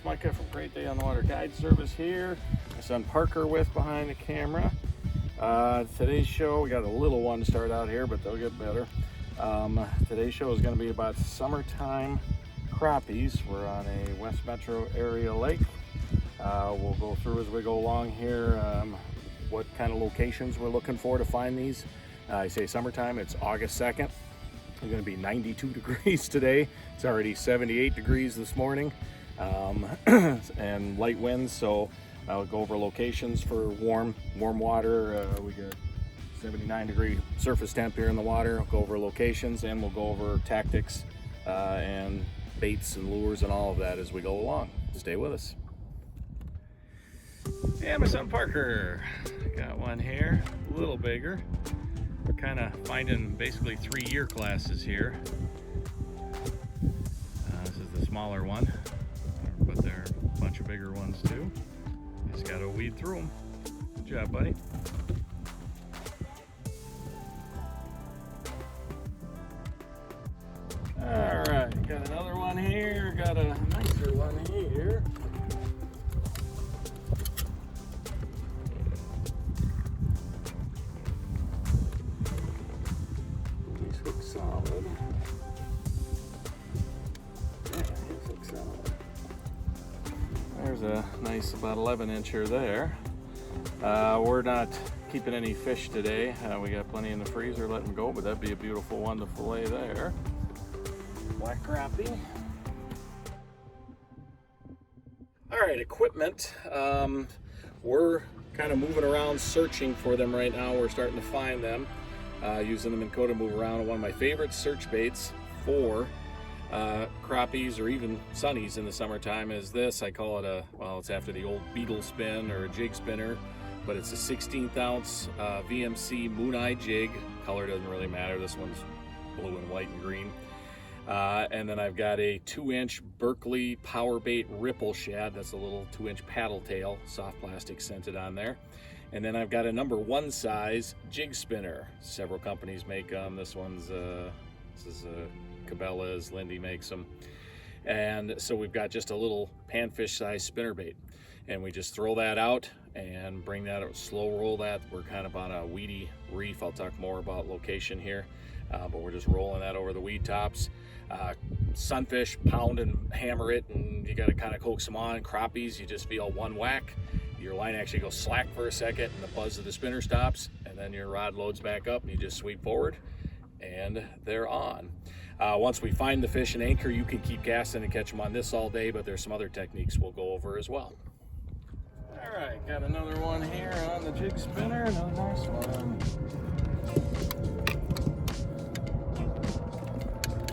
it's Micah from Great Day on the Water Guide Service here. My son Parker with behind the camera. Today's show, we got a little one to start out here, but they'll get better. Today's show is going to be about summertime crappies. We're on a West Metro area lake. We'll go through as we go along here what kind of locations we're looking for to find these. I say summertime, it's August 2nd. It's going to be 92 degrees today. It's already 78 degrees this morning, and light winds. So I'll go over locations for warm water. We got 79 degree surface temp here in the water. I'll go over locations, and we'll go over tactics and baits and lures and all of that as we go along. Stay with us. And my son Parker, got one here, a little bigger. We're kind of finding basically 3-year classes here. This is the smaller one, but there are a bunch of bigger ones too. Just got to weed through them. Good job, buddy. All right, got another one here. Got a nicer one here. Solid. Yeah, these look solid. There's a nice about 11 incher there. We're not keeping any fish today. We got plenty in the freezer, let them go, but that'd be a beautiful one to fillet there. Black crappie. All right, equipment. We're kind of moving around searching for them right now. We're starting to find them. Using the Minn Kota move around. One of my favorite search baits for crappies or even sunnies in the summertime is this. I call it well, it's after the old beetle spin or a jig spinner, but it's a 16th ounce VMC Moon Eye jig. Color doesn't really matter. This one's blue and white and green. And then I've got a 2-inch Berkeley Power Bait Ripple Shad. That's a little 2-inch paddle tail, soft plastic scented on there. And then I've got a number 1 size jig spinner. Several companies make them. This is Cabela's, Lindy makes them. And so we've got just a little panfish size spinner bait. And we just throw that out and bring that out, slow roll that. We're kind of on a weedy reef. I'll talk more about location here. But we're just rolling that over the weed tops. Sunfish, pound and hammer it, and you got to kind of coax them on. Crappies, you just feel one whack. Your line actually goes slack for a second, and the buzz of the spinner stops, and then your rod loads back up, and you just sweep forward, and they're on. Once we find the fish and anchor, you can keep casting and catch them on this all day, but there's some other techniques we'll go over as well. All right, got another one here on the jig spinner, another nice one.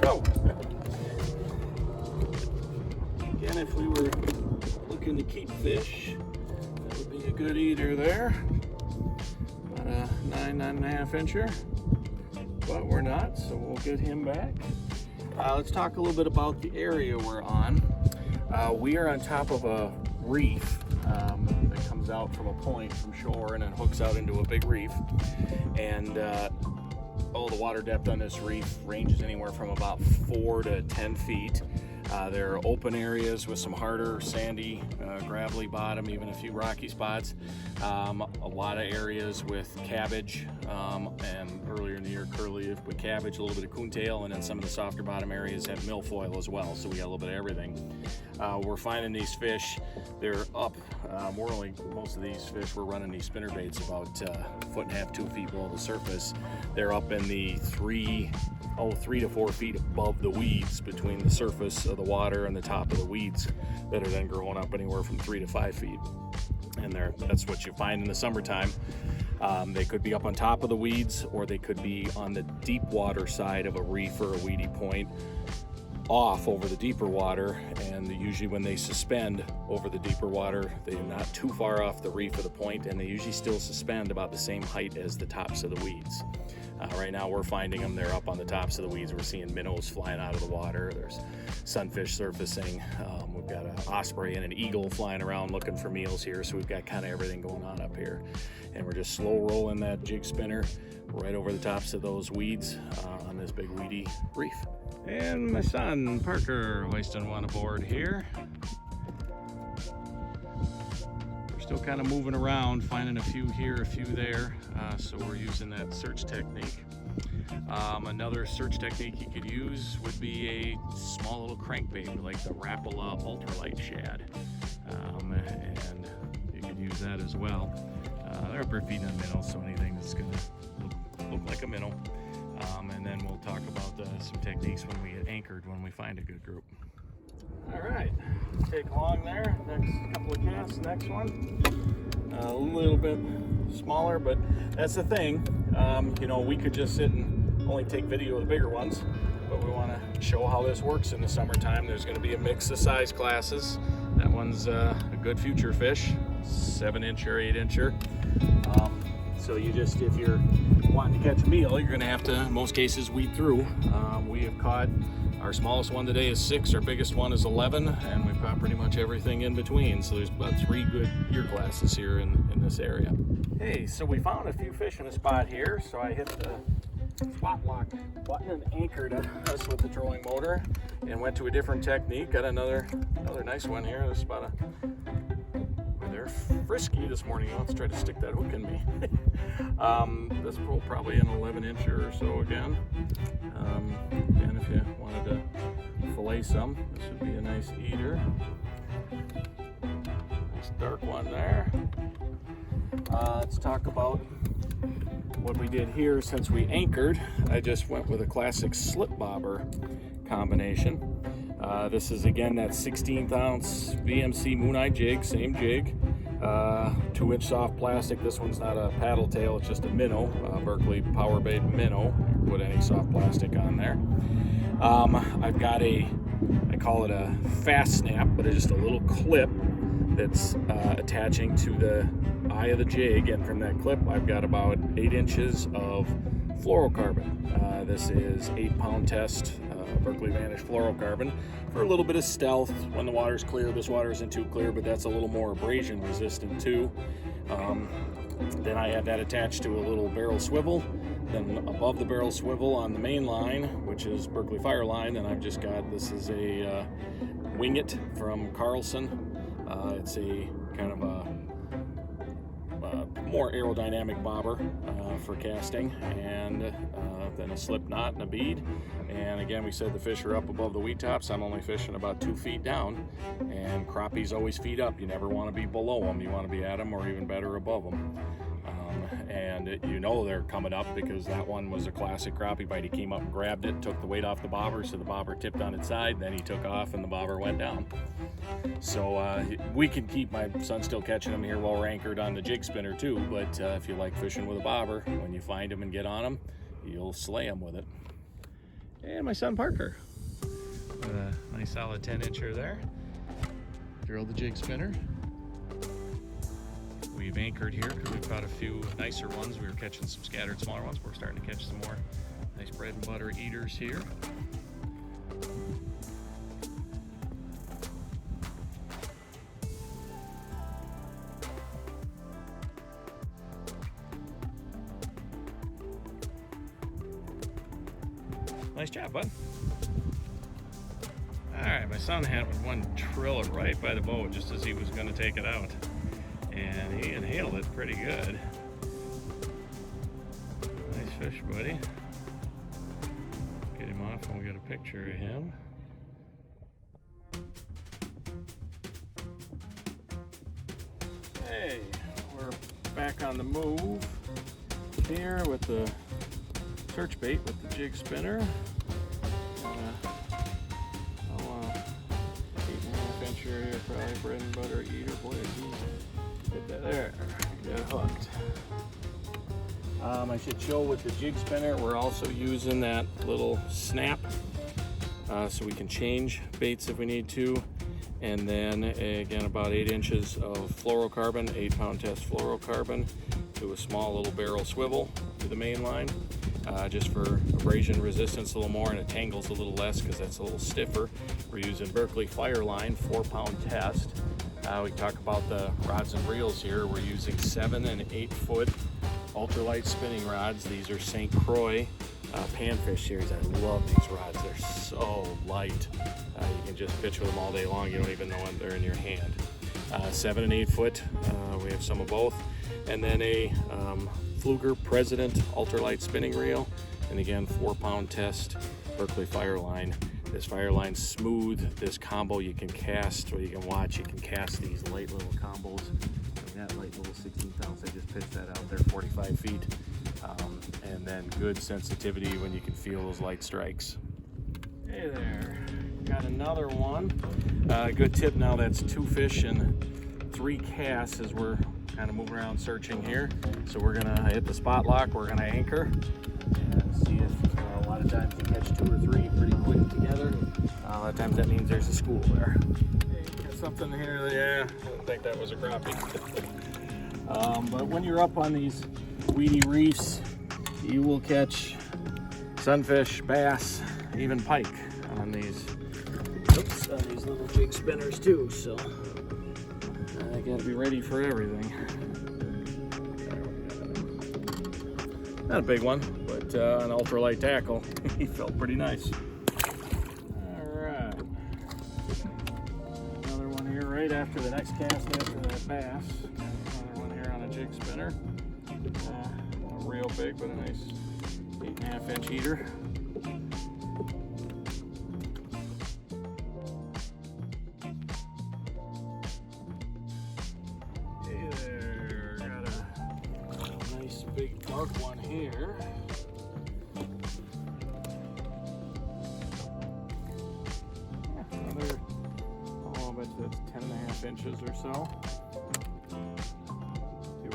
Go! Again, if we were looking to keep fish, that would be a good eater there. About a 9.5 incher, but we're not, so we'll get him back. Let's talk a little bit about the area we're on. We are on top of a reef that comes out from a point from shore and then hooks out into a big reef. And the water depth on this reef ranges anywhere from about 4 to 10 feet. There are open areas with some harder, sandy, gravelly bottom, even a few rocky spots. A lot of areas with cabbage, and earlier in the year, curly with cabbage, a little bit of coontail, and then some of the softer bottom areas have milfoil as well. So we got a little bit of everything. We're finding these fish, they're up. Most of these fish, we're running these spinner baits about 1.5 to 2 feet below the surface. They're up in the 3 to 4 feet above the weeds between the surface of the water and the top of the weeds that are then growing up anywhere from 3 to 5 feet. And that's what you find in the summertime. They could be up on top of the weeds, or they could be on the deep water side of a reef or a weedy point, off over the deeper water. And usually when they suspend over the deeper water, they're not too far off the reef of the point, and they usually still suspend about the same height as the tops of the weeds. Right now we're finding them, they're up on the tops of the weeds. We're seeing minnows flying out of the water. There's sunfish surfacing. We've got an osprey and an eagle flying around looking for meals here. So we've got kind of everything going on up here. And we're just slow rolling that jig spinner right over the tops of those weeds on this big weedy reef. And my son Parker hoisting one aboard here. Still kind of moving around, finding a few here, a few there. So we're using that search technique. Another search technique you could use would be a small little crankbait like the Rapala ultralight shad. And you could use that as well. They're upper feeding on minnows, so anything that's going to look like a minnow. And then we'll talk about some techniques when we get anchored, when we find a good group. All right, take along there. Next couple of casts, next one. A little bit smaller, but that's the thing. You know, we could just sit and only take video of the bigger ones, but we want to show how this works in the summertime. There's going to be a mix of size classes. That one's a good future fish, 7-inch or 8-incher. So you just, if you're wanting to catch a meal, you're going to have to, in most cases, weed through. We have caught, our smallest one today is 6, our biggest one is 11, and we've caught pretty much everything in between. So there's about 3 good year classes here in this area. Hey, so we found a few fish in a spot here, so I hit the spot lock button and anchored us with the trolling motor and went to a different technique. Got another nice one here. This is about they're frisky this morning. Let's try to stick that hook in me. This will probably an 11-incher or so again. And if you wanted to fillet some, this would be a nice eater. Nice dark one there. Let's talk about what we did here since we anchored. I just went with a classic slip bobber combination. This is again that 16th ounce VMC Moon Eye jig, same jig. 2-inch soft plastic. This one's not a paddle tail, it's just a minnow, Berkley power bait minnow. Put any soft plastic on there. I've got I call it a fast snap, but it's just a little clip that's attaching to the eye of the jig, and from that clip I've got about 8 inches of fluorocarbon. This is 8-pound test Berkley Vanish fluorocarbon for a little bit of stealth when the water's clear. This water isn't too clear, but that's a little more abrasion resistant too. Then I have that attached to a little barrel swivel. Then above the barrel swivel on the main line, which is Berkley Fire Line, then I've just got, this is a Wing It from Carlson. It's a kind of a more aerodynamic bobber for casting, and then a slip knot and a bead. And again, we said the fish are up above the weed tops. I'm only fishing about 2 feet down, and crappies always feed up. You never want to be below them. You want to be at them, or even better, above them. You know they're coming up because that one was a classic crappie bite. He came up and grabbed it, took the weight off the bobber, so the bobber tipped on its side, then he took off and the bobber went down. So we can keep, my son still catching them here while we're anchored on the jig spinner too, but if you like fishing with a bobber, when you find them and get on them, you'll slay them with it. And my son Parker with a nice solid 10-incher there. Drilled the jig spinner. We've anchored here because we've caught a few nicer ones. We were catching some scattered smaller ones. We're starting to catch some more nice bread and butter eaters here. Nice job, bud. All right, my son had one trill it right by the boat just as he was going to take it out. And he inhaled it pretty good. Nice fish, buddy. Get him off and we'll get a picture of him. Hey, we're back on the move here with the search bait with the jig spinner. 8.5-incher here, probably bread and butter eater. Boy, get that there, get it hooked. I should show with the jig spinner, we're also using that little snap so we can change baits if we need to. And then again, about 8 inches of fluorocarbon, 8-pound test fluorocarbon to a small little barrel swivel to the main line, just for abrasion resistance a little more, and it tangles a little less because that's a little stiffer. We're using Berkley Fire Line 4-pound test. We talk about the rods and reels here. We're using 7 and 8 foot ultralight spinning rods. These are St. Croix Panfish series. I love these rods. They're so light. You can just pitch with them all day long. You don't even know when they're in your hand. 7 and 8 foot. We have some of both. And then a Fluger President ultralight spinning reel. And again, 4-pound test, Berkeley Fireline. This Fireline's smooth. This combo you can cast, or you can watch, you can cast these light little combos. That light little 16th ounce, I just pitched that out there 45 feet. And then good sensitivity when you can feel those light strikes. Hey there, got another one. Good tip now, that's 2 fish and 3 casts as we're kind of moving around searching here. So we're gonna hit the spot lock, we're gonna anchor and see if a lot of times you catch 2 or 3 pretty quick together. A lot of times that means there's a school there. Hey, got something here, yeah, I don't think that was a crappie. But when you're up on these weedy reefs, you will catch sunfish, bass, even pike on these, on these little jig spinners too. So I gotta be ready for everything. Not a big one, but an ultralight tackle. He felt pretty nice. All right, another one here right after the next cast after that bass. Another one here on a jig spinner. Not real big, but a nice 8.5 inch heater. Hey there, got a nice big dark one here. Another, oh, I bet that's 10.5 inches or so.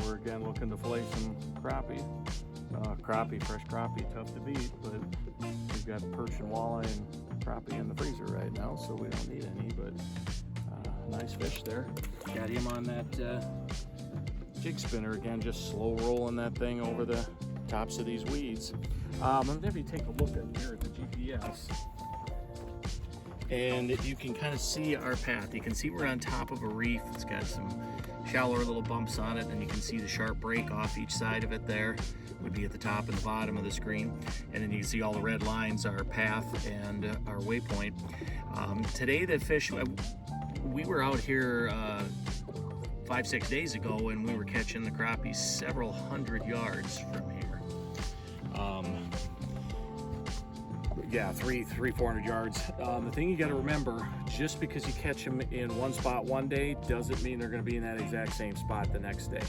We're again looking to fillet some crappie. Fresh crappie, tough to beat, but we've got perch and walleye and crappie in the freezer right now, so we don't need any, but nice fish there. Got him on that jig spinner again, just slow rolling that thing over the tops of these weeds. Whenever you take a look at here at the GPS, and you can kind of see our path. You can see we're on top of a reef. It's got some shallower little bumps on it, and you can see the sharp break off each side of it there. Would be at the top and the bottom of the screen. And then you can see all the red lines, our path and our waypoint. Today the fish, we were out here 5-6 days ago, and we were catching the crappies several hundred yards from here. Yeah, 400 yards. The thing you got to remember, just because you catch them in one spot one day doesn't mean they're going to be in that exact same spot the next day.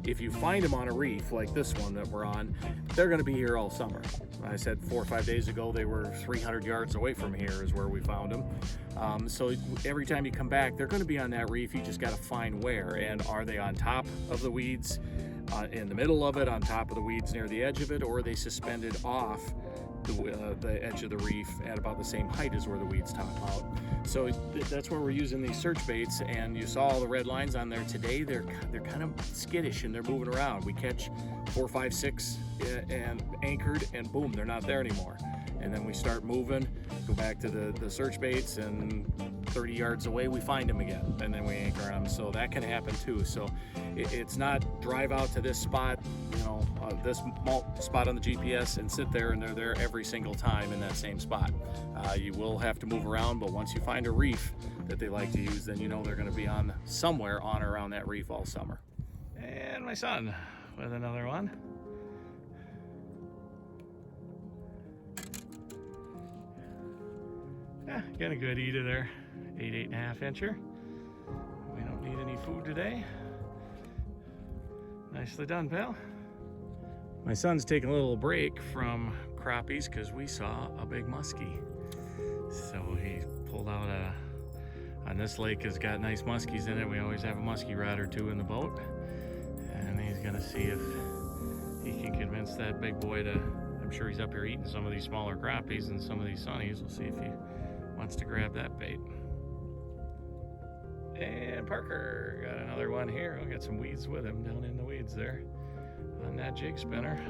If you find them on a reef like this one that we're on, they're going to be here all summer. I said 4 or 5 days ago they were 300 yards away from here is where we found them. So every time you come back, they're going to be on that reef. You just got to find where, and are they on top of the weeds, in the middle of it, on top of the weeds near the edge of it, or are they suspended off the edge of the reef at about the same height as where the weeds top out. So that's where we're using these search baits, and you saw all the red lines on there today. They're kind of skittish and they're moving around. We catch 4, 5, 6 and anchored, and boom, they're not there anymore. And then we start moving, go back to the search baits, and 30 yards away we find them again, and then we anchor them. So that can happen too. So it's not drive out to this spot, this spot on the GPS and sit there and they're there every single time in that same spot. You will have to move around, but once you find a reef that they like to use, then you know they're going to be on somewhere on or around that reef all summer. And my son with another one. Yeah, got a good eater there. 8.5 incher. We don't need any food today. Nicely done, pal. My son's taking a little break from crappies because we saw a big muskie. So he pulled out on this lake has got nice muskies in it. We always have a muskie rod or two in the boat. And he's gonna see if he can convince that big boy to, I'm sure he's up here eating some of these smaller crappies and some of these sunnies. We'll see if he wants to grab that bait. And Parker got another one here. We'll get some weeds with him down in the weeds there on that jig spinner.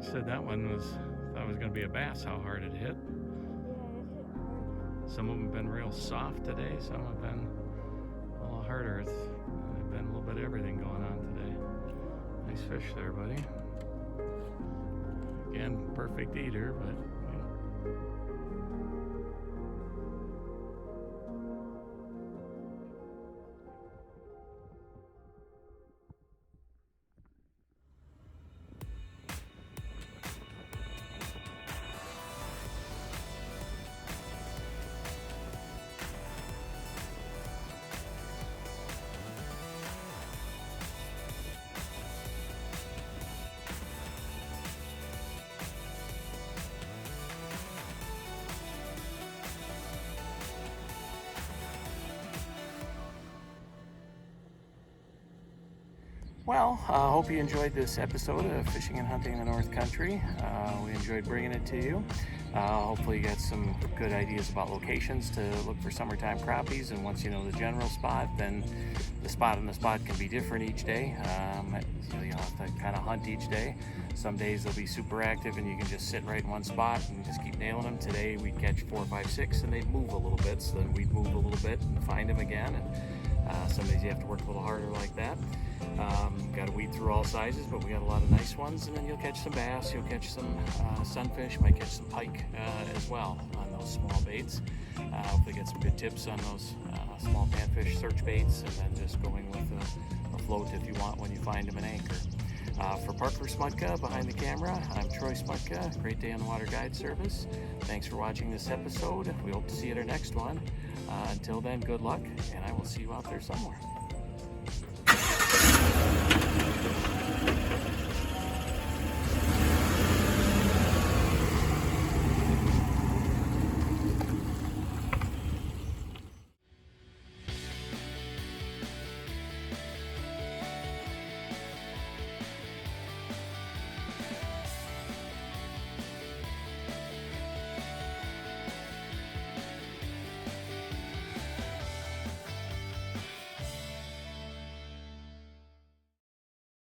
Said that one thought it was going to be a bass, how hard it hit. Some of them have been real soft today, some have been a little harder. There's been a little bit of everything going on today. Nice fish there, buddy. Again, perfect eater, but Well, I hope you enjoyed this episode of Fishing and Hunting in the North Country. We enjoyed bringing it to you. Hopefully you got some good ideas about locations to look for summertime crappies, and once you know the general spot, then the spot on the spot can be different each day. So you'll have to kind of hunt each day. Some days they'll be super active and you can just sit right in one spot and just keep nailing them. Today we catch 4, 5, 6 and they move a little bit, so then we'd move a little bit and find them again. And some days you have to work a little harder like that. Got to weed through all sizes, but we got a lot of nice ones, and then you'll catch some bass, you'll catch some sunfish, might catch some pike as well on those small baits. Hopefully get some good tips on those small panfish search baits, and then just going with a float if you want when you find them an anchor. For Parker Smudka behind the camera, I'm Troy Smudka. Great Day on the Water Guide Service. Thanks for watching this episode. We hope to see you at our next one. Until then, good luck, and I will see you out there somewhere.